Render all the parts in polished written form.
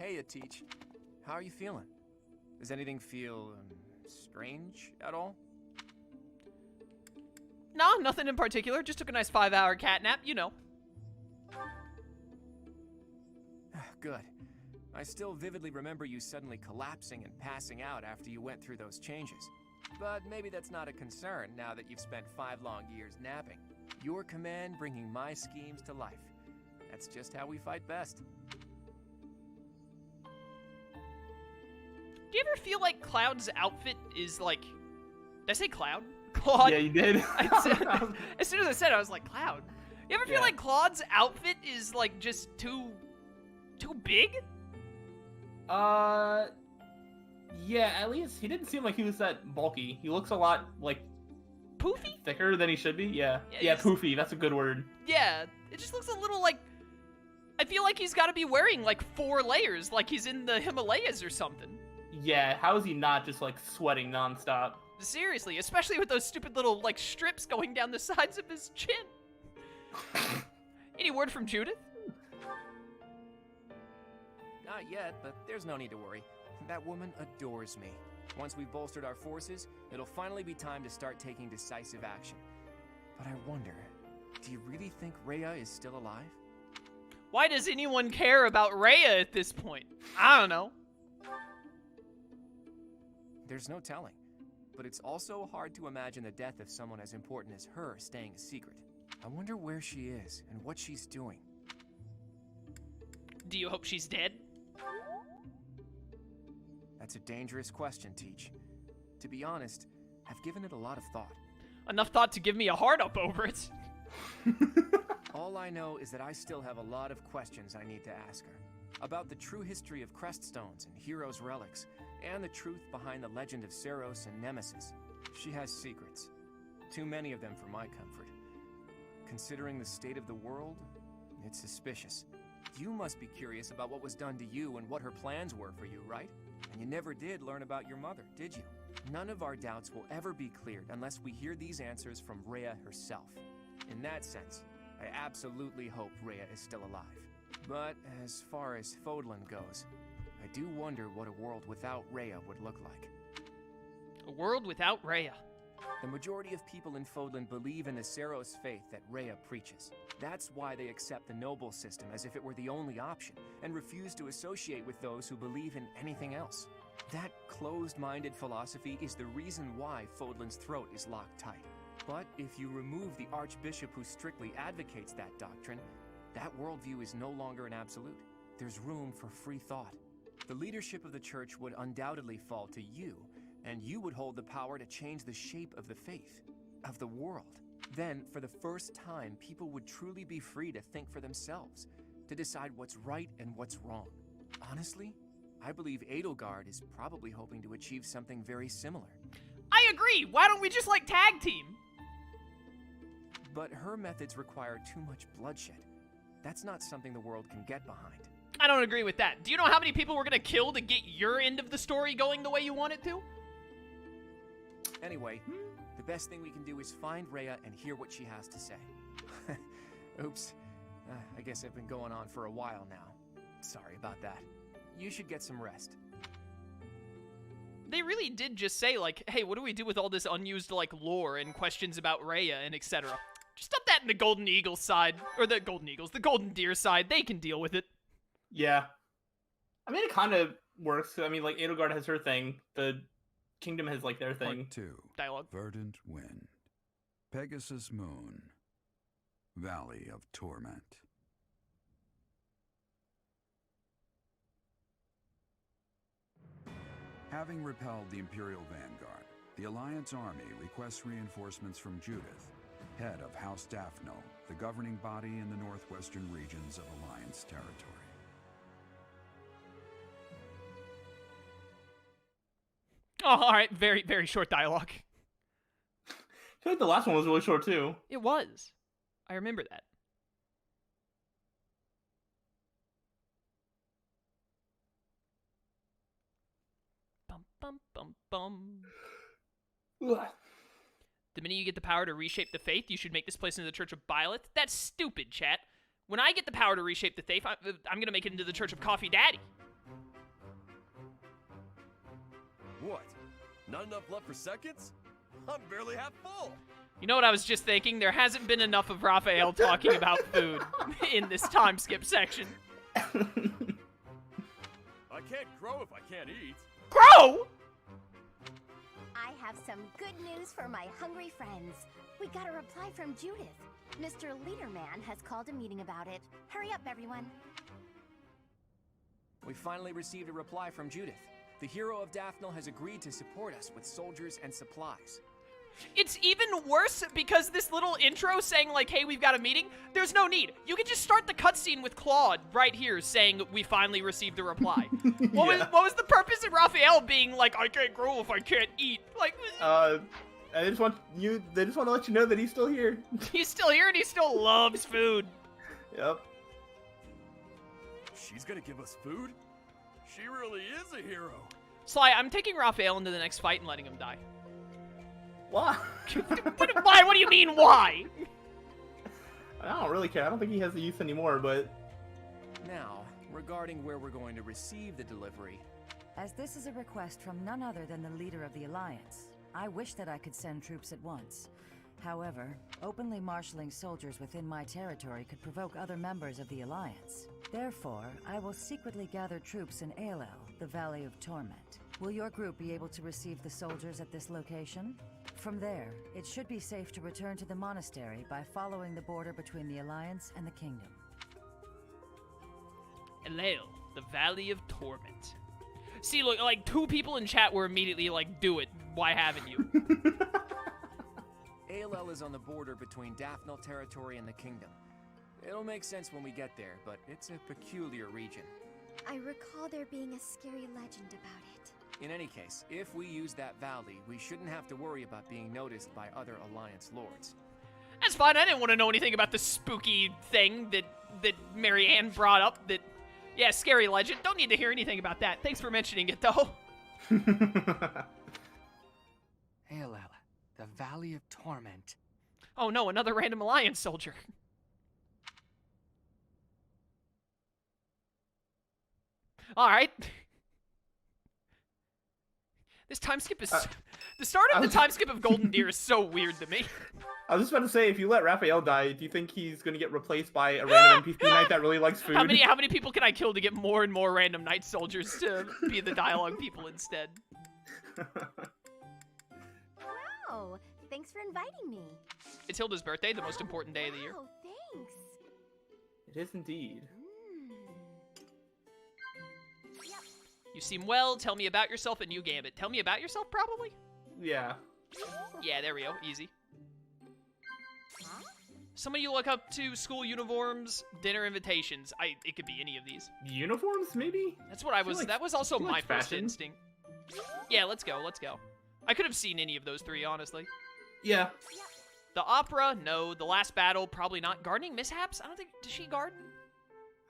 Hey, Teach. How are you feeling? Does anything feel strange at all? No, nothing in particular. Just took a nice 5-hour cat nap, you know. Good. I still vividly remember you suddenly collapsing and passing out after you went through those changes. But maybe that's not a concern now that you've spent 5 long years napping. Your command bringing my schemes to life. That's just how we fight best. Do you ever feel like Cloud's outfit is like... Did I say Cloud? Claude? Yeah, you did. As soon as I said it, I was like, Cloud. You ever feel like Claude's outfit is like just too big? Yeah, at least he didn't seem like he was that bulky. He looks a lot, like... Poofy? Thicker than he should be? Yeah, poofy, that's a good word. Yeah, it just looks a little like... I feel like he's got to be wearing like 4 layers, like he's in the Himalayas or something. Yeah, how is he not just like sweating nonstop? Seriously, especially with those stupid little like strips going down the sides of his chin. Any word from Judith? Not yet, but there's no need to worry. That woman adores me. Once we've bolstered our forces, it'll finally be time to start taking decisive action. But I wonder, do you really think Rhea is still alive? Why does anyone care about Rhea at this point? I don't know. There's no telling. But it's also hard to imagine the death of someone as important as her staying a secret. I wonder where she is and what she's doing. Do you hope she's dead? That's a dangerous question, Teach. To be honest, I've given it a lot of thought. Enough thought to give me a heart up over it. All I know is that I still have a lot of questions I need to ask her. About the true history of Creststones and Heroes' relics, and the truth behind the legend of Seros and Nemesis. She has secrets. Too many of them for my comfort. Considering the state of the world, it's suspicious. You must be curious about what was done to you and what her plans were for you, right? And you never did learn about your mother, did you? None of our doubts will ever be cleared unless we hear these answers from Rhea herself. In that sense, I absolutely hope Rhea is still alive. But as far as Fódlan goes, I do wonder what a world without Rhea would look like. A world without Rhea. The majority of people in Fódlan believe in the Seros faith that Rhea preaches. That's why they accept the noble system as if it were the only option, and refuse to associate with those who believe in anything else. That closed-minded philosophy is the reason why Fódlan's throat is locked tight. But if you remove the Archbishop who strictly advocates that doctrine, that worldview is no longer an absolute. There's room for free thought. The leadership of the church would undoubtedly fall to you, and you would hold the power to change the shape of the faith, of the world. Then, for the first time, people would truly be free to think for themselves, to decide what's right and what's wrong. Honestly, I believe Edelgard is probably hoping to achieve something very similar. I agree! Why don't we just, like, tag team? But her methods require too much bloodshed. That's not something the world can get behind. I don't agree with that. Do you know how many people we're gonna kill to get your end of the story going the way you want it to? Anyway, the best thing we can do is find Rhea and hear what she has to say. Oops. I guess I've been going on for a while now. Sorry about that. You should get some rest. They really did just say, like, hey, what do we do with all this unused, like, lore and questions about Rhea and etc. Just dump that in the Golden Eagles side. Or the Golden Eagles, the Golden Deer side. They can deal with it. Yeah. I mean, it kind of works. I mean, like, Edelgard has her thing. The Kingdom has, like, their thing. Part 2. Dialogue. Verdant Wind. Pegasus Moon. Valley of Torment. Having repelled the Imperial Vanguard, the Alliance Army requests reinforcements from Judith, head of House Daphno, the governing body in the northwestern regions of Alliance territory. Oh, alright, very, very short dialogue. I feel like the last one was really short, too. It was. I remember that. Bum, bum, bum, bum. Ugh. The minute you get the power to reshape the faith, you should make this place into the Church of Byleth. That's stupid, chat. When I get the power to reshape the faith, I'm gonna make it into the Church of Coffee Daddy. What? Not enough left for seconds? I'm barely half full. You know what I was just thinking? There hasn't been enough of Raphael talking about food in this time skip section. I can't grow if I can't eat. Grow! I have some good news for my hungry friends. We got a reply from Judith. Mr. Leaderman has called a meeting about it. Hurry up, everyone. We finally received a reply from Judith. The hero of Daphnel has agreed to support us with soldiers and supplies. It's even worse because this little intro saying like, hey, we've got a meeting, there's no need. You can just start the cutscene with Claude right here saying we finally received a reply. What was the purpose of Raphael being like, I can't grow if I can't eat? Like, they just want to let you know that he's still here. he's still here and he still loves food. Yep. She's gonna give us food? She really is a hero. Sly, I'm taking Raphael into the next fight and letting him die. Why? Why? What do you mean, why? I don't really care. I don't think he has the use anymore, but... Now, regarding where we're going to receive the delivery. As this is a request from none other than the leader of the Alliance, I wish that I could send troops at once. However, openly marshaling soldiers within my territory could provoke other members of the Alliance. Therefore, I will secretly gather troops in Aelel, the Valley of Torment. Will your group be able to receive the soldiers at this location? From there, it should be safe to return to the monastery by following the border between the Alliance and the Kingdom. Aelel, the Valley of Torment. See, look, like, 2 people in chat were immediately like, do it. Why haven't you? Aelel is on the border between Daphnel territory and the Kingdom. It'll make sense when we get there, but it's a peculiar region. I recall there being a scary legend about it. In any case, if we use that valley, we shouldn't have to worry about being noticed by other Alliance lords. That's fine. I didn't want to know anything about the spooky thing that Marianne brought up. That, yeah, scary legend. Don't need to hear anything about that. Thanks for mentioning it, though. Aelel, the Valley of Torment. Oh no, another random Alliance soldier. Alright. This time skip is... the start of the time skip of Golden Deer is so weird to me. I was just about to say, if you let Raphael die, do you think he's going to get replaced by a random NPC knight that really likes food? How many people can I kill to get more and more random knight soldiers to be the dialogue people instead? Wow, thanks for inviting me. It's Hilda's birthday, the most important day of the year. Oh, thanks. It is indeed. You seem well, tell me about yourself, and you Gambit. Tell me about yourself, probably? Yeah. Yeah, there we go, easy. Somebody you look up to, school uniforms, dinner invitations. It could be any of these. Uniforms, maybe? That's what I was, like- that was also feel my like first fashion. instinct. Yeah, let's go. I could have seen any of those 3, honestly. Yeah. The opera, no. The last battle, probably not. Gardening mishaps? I don't think, does she garden?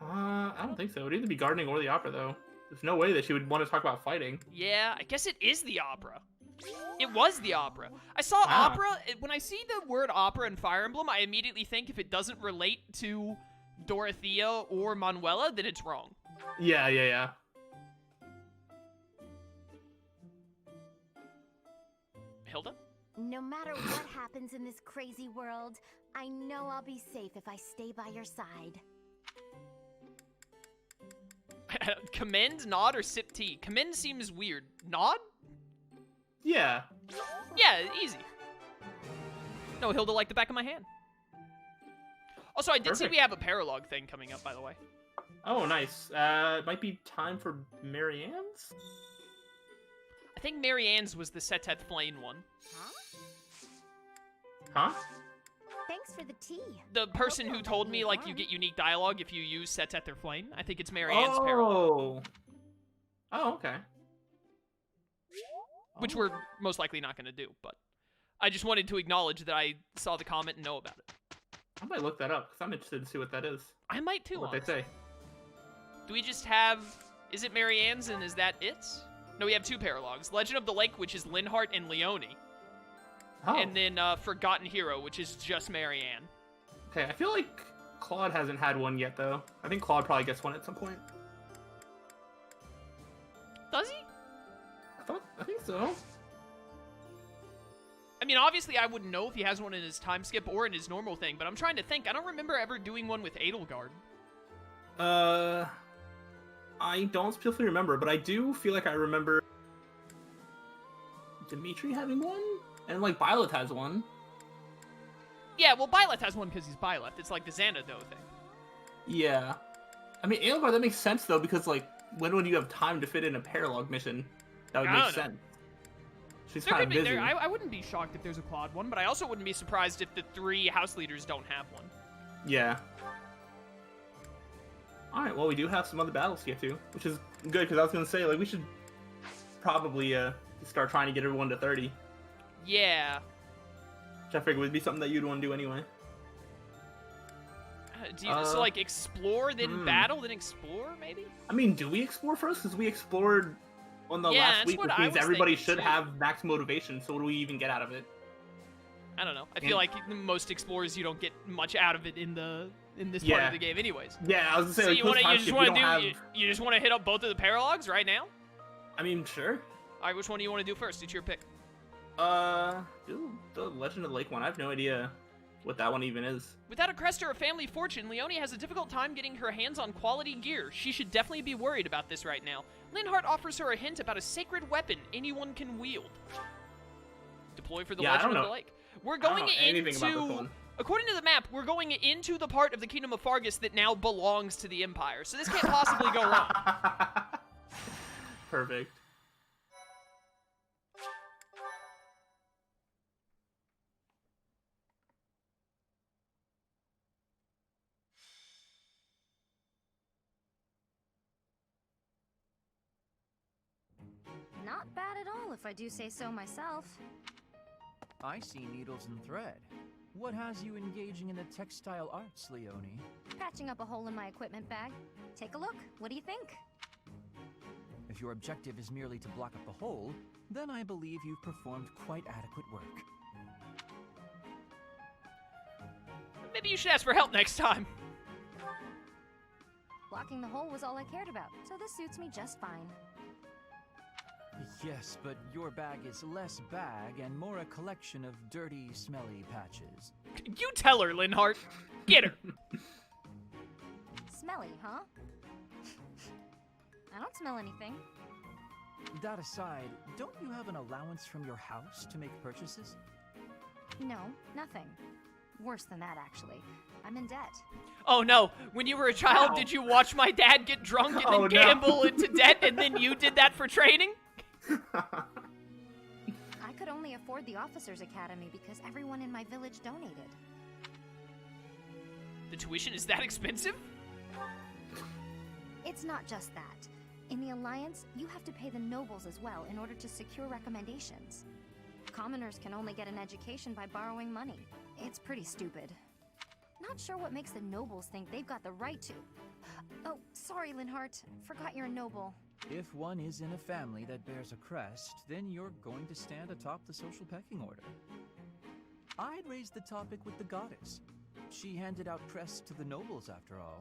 I don't think so. It would either be gardening or the opera, though. There's no way that she would want to talk about fighting. Yeah, I guess it is the opera. It was the opera. I saw Ah. opera. When I see the word opera in Fire Emblem, I immediately think if it doesn't relate to Dorothea or Manuela, then it's wrong. Yeah. Hilda? No matter what happens in this crazy world, I know I'll be safe if I stay by your side. Commend, nod, or sip tea? Commend seems weird. Nod? Yeah. Yeah, easy. No, Hilda like the back of my hand. Also, I did see Perfect. we have a paralog thing coming up, by the way. Oh, nice. It might be time for Marianne's? I think Marianne's was the Setet Flame one. Huh? Thanks for the tea. The person who told me, like, you get unique dialogue if you use Setet their Flame. I think it's Marianne's paralog. Oh, okay. Which we're most likely not going to do, but I just wanted to acknowledge that I saw the comment and know about it. I might look that up, because I'm interested to see what that is. I might too, What they honestly. say. Do we just have... Is it Marianne's and is that it? No, we have 2 paralogs. Legend of the Lake, which is Linhardt and Leone. Oh. And then Forgotten Hero, which is just Marianne. Okay, I feel like Claude hasn't had one yet, though. I think Claude probably gets one at some point. Does he? I think so. I mean, obviously, I wouldn't know if he has one in his time skip or in his normal thing, but I'm trying to think. I don't remember ever doing one with Edelgard. I don't specifically remember, but I do feel like I remember Dimitri having one, and like Byleth has one. Yeah, well, Byleth has one because he's Byleth. It's like the Xanadu thing. Yeah. I mean, Edelgard, that makes sense, though, because, like, when would you have time to fit in a paralog mission? That would make sense. She's kind of busy. I wouldn't be shocked if there's a quad one, but I also wouldn't be surprised if the 3 house leaders don't have one. Yeah. Alright, well, we do have some other battles to get to, which is good, because I was going to say, like, we should probably start trying to get everyone to 30. Yeah. Which I figured would be something that you'd want to do anyway. So, like, explore, then battle, then explore, maybe? I mean, do we explore first? Because we explored on the last week, which means everybody should have max motivation, so what do we even get out of it? I don't know. I feel like most explorers, you don't get much out of it in this part of the game anyways. Yeah, I was going to say, so like, you just want to hit up both of the paralogs right now? I mean, sure. Alright, which one do you want to do first? It's your pick. Do the Legend of the Lake one. I have no idea what that one even is. Without a crest or a family fortune, Leonie has a difficult time getting her hands on quality gear. She should definitely be worried about this right now. Linhardt offers her a hint about a sacred weapon anyone can wield. Deploy for the Legend of the Lake. We're going into... According to the map, we're going into the part of the Kingdom of Fargus that now belongs to the Empire, so this can't possibly go wrong. Perfect. Not bad at all, if I do say so myself. I see needles and thread. What has you engaging in the textile arts, Leonie? Patching up a hole in my equipment bag. Take a look. What do you think? If your objective is merely to block up the hole, then I believe you've performed quite adequate work. Maybe you should ask for help next time. Blocking the hole was all I cared about, so this suits me just fine. Yes, but your bag is less bag and more a collection of dirty, smelly patches. You tell her, Linhardt. Get her. Smelly, huh? I don't smell anything. That aside, don't you have an allowance from your house to make purchases? No, nothing. Worse than that, actually. I'm in debt. Oh no, when you were a child, did you watch my dad get drunk and then gamble into debt, and then you did that for training? I could only afford the Officers' Academy because everyone in my village donated. The tuition is that expensive? It's not just that. In the Alliance, you have to pay the nobles as well in order to secure recommendations. Commoners can only get an education by borrowing money. It's pretty stupid. Not sure what makes the nobles think they've got the right to... Oh, sorry, Linhardt. Forgot you're a noble. If one is in a family that bears a crest, then you're going to stand atop the social pecking order. I'd raise the topic with the goddess. She handed out crests to the nobles, after all.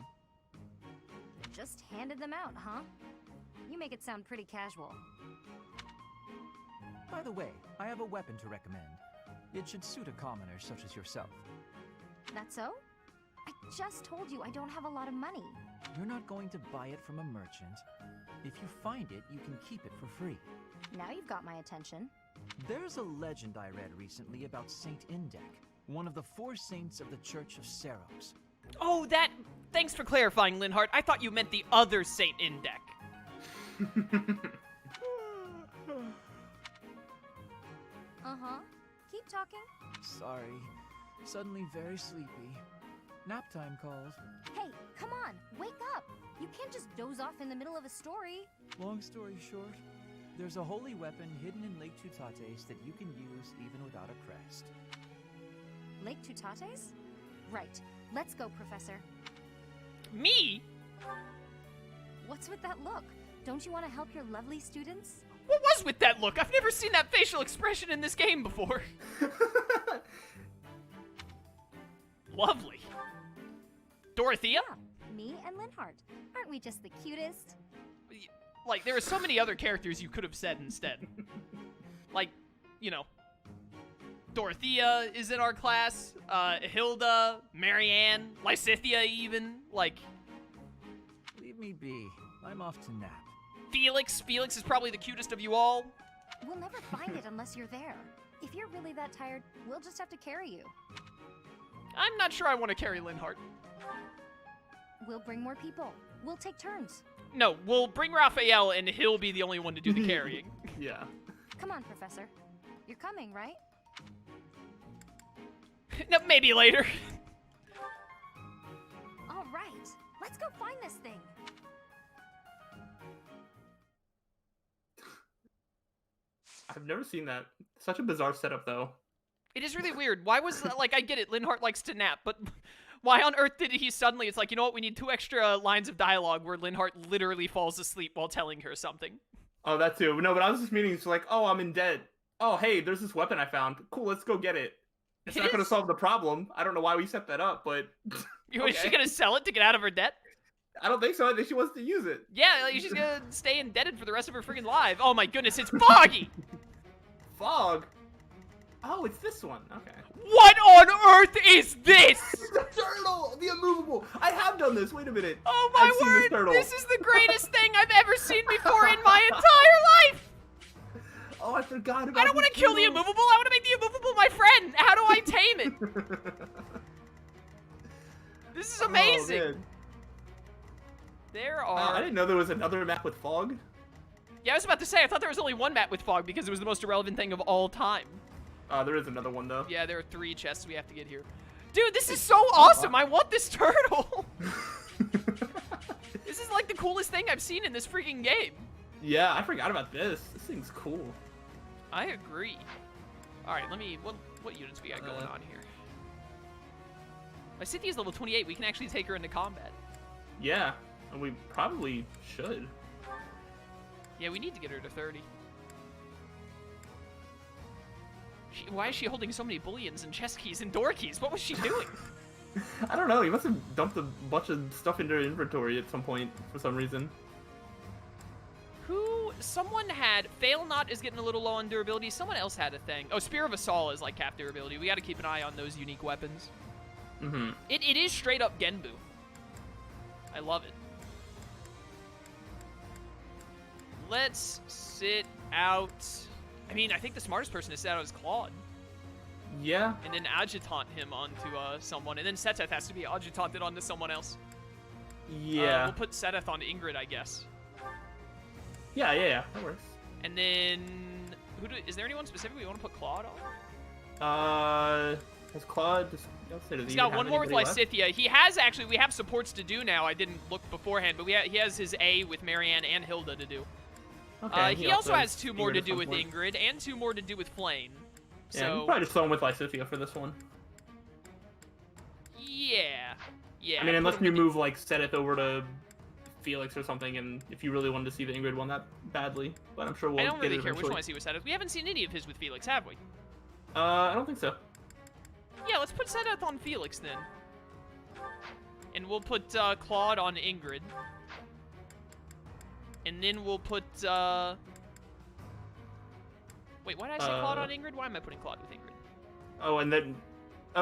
Just handed them out, huh? You make it sound pretty casual. By the way, I have a weapon to recommend. It should suit a commoner such as yourself. That so? I just told you I don't have a lot of money. You're not going to buy it from a merchant. If you find it, you can keep it for free. Now you've got my attention. There's a legend I read recently about Saint Indek, one of the 4 saints of the Church of Seros. Oh, that... Thanks for clarifying, Linhardt. I thought you meant the other Saint Indek. Uh-huh. Keep talking. Sorry. Suddenly very sleepy. Nap time calls. Hey, come on, wake up! You can't just doze off in the middle of a story. Long story short, there's a holy weapon hidden in Lake Tutates that you can use even without a crest. Lake Tutates? Right. Let's go, Professor. Me? What's with that look? Don't you want to help your lovely students? What was with that look? I've never seen that facial expression in this game before. Lovely. Dorothea? Yeah, me and Linhardt. Aren't we just the cutest? Like, there are so many other characters you could have said instead. Like, you know, Dorothea is in our class, Hilda, Marianne, Lysithia even, like... Leave me be. I'm off to nap. Felix is probably the cutest of you all. We'll never find it unless you're there. If you're really that tired, we'll just have to carry you. I'm not sure I want to carry Linhardt. We'll bring more people. We'll take turns. No, we'll bring Raphael and he'll be the only one to do the carrying. Yeah. Come on, Professor. You're coming, right? No, maybe later. All right. Let's go find this thing. I've never seen that. Such a bizarre setup, though. It is really weird. Why was, like, I get it, Linhardt likes to nap, but why on earth did he suddenly, it's like, you know what, we need 2 extra lines of dialogue where Linhardt literally falls asleep while telling her something. Oh, that too. No, but I was just meaning, it's like, oh, I'm in debt. Oh, hey, there's this weapon I found. Cool, let's go get it. It's not going to solve the problem. I don't know why we set that up, but... Okay. Is she going to sell it to get out of her debt? I don't think so. I think she wants to use it. Yeah, like, she's going to stay indebted for the rest of her freaking life. Oh my goodness, it's foggy! Fog? Oh, it's this one. Okay. What on earth is this? The turtle! The immovable! I have done this. Wait a minute. Oh my word! This is the greatest thing I've ever seen before in my entire life! Oh, I forgot about I don't want to kill the immovable. I want to make the immovable my friend. How do I tame it? This is amazing. Oh, there are... I didn't know there was another map with fog. Yeah, I was about to say, I thought there was only one map with fog because it was the most irrelevant thing of all time. There is another one, though. Yeah, there are 3 chests we have to get here. Dude, this is so awesome. I want this turtle. This is like the coolest thing I've seen in this freaking game. Yeah, I forgot about this. This thing's cool. I agree. All right, let me... What units we got going on here? My Cynthia is level 28. We can actually take her into combat. Yeah, and we probably should. Yeah, we need to get her to 30. Why is she holding so many bullions and chest keys and door keys? What was she doing? I don't know. He must have dumped a bunch of stuff into her inventory at some point for some reason. Someone had... Fail Not is getting a little low on durability. Someone else had a thing. Oh, Spear of Assault is like cap durability. We got to keep an eye on those unique weapons. Mm-hmm. It is straight up Genbu. I love it. Let's sit out... I mean, I think the smartest person to sit out is Claude. Yeah. And then adjutant him onto someone. And then Seteth has to be adjutanted onto someone else. Yeah. We'll put Seteth onto Ingrid, I guess. Yeah. That works. And then... is there anyone specific we want to put Claude on? Has Claude... He's got one more with Lysithia. He has actually... We have supports to do now. I didn't look beforehand, but he has his A with Marianne and Hilda to do. Okay, he also has 2 more to do with Ingrid and 2 more to do with Flame. Yeah, so you probably just throw him with Lysithia for this one. Yeah. I mean, unless you move, like, Seteth over to Felix or something, and if you really wanted to see the Ingrid one that badly. But I'm sure we'll get it eventually. I don't really care which one I see with Seteth. We haven't seen any of his with Felix, have we? I don't think so. Yeah, let's put Seteth on Felix, then. And we'll put Claude on Ingrid. And then we'll put, Wait, why did I say Claude on Ingrid? Why am I putting Claude with Ingrid? Oh, and then...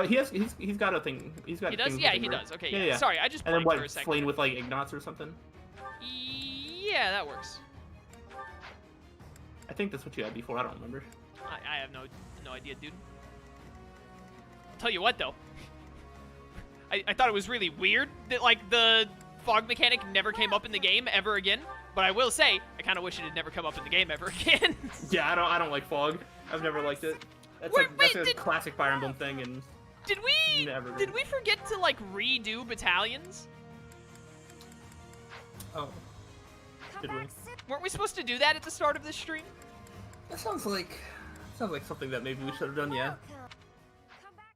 he's got a thing. He's got. He does. Yeah, he does. Okay. Yeah. Sorry, I just. And then for a second. Flame with like Ignots or something. Yeah, that works. I think that's what you had before. I don't remember. I have no idea, dude. I'll tell you what, though. I thought it was really weird that like the fog mechanic never came up in the game ever again. But I will say, I kind of wish it had never come up in the game ever again. Yeah, I don't like fog. I've never liked it. That's a classic Fire Emblem thing, and did we forget to like redo battalions? Oh, did we? Weren't we supposed to do that at the start of this stream? That sounds like something that maybe we should have done. Yeah.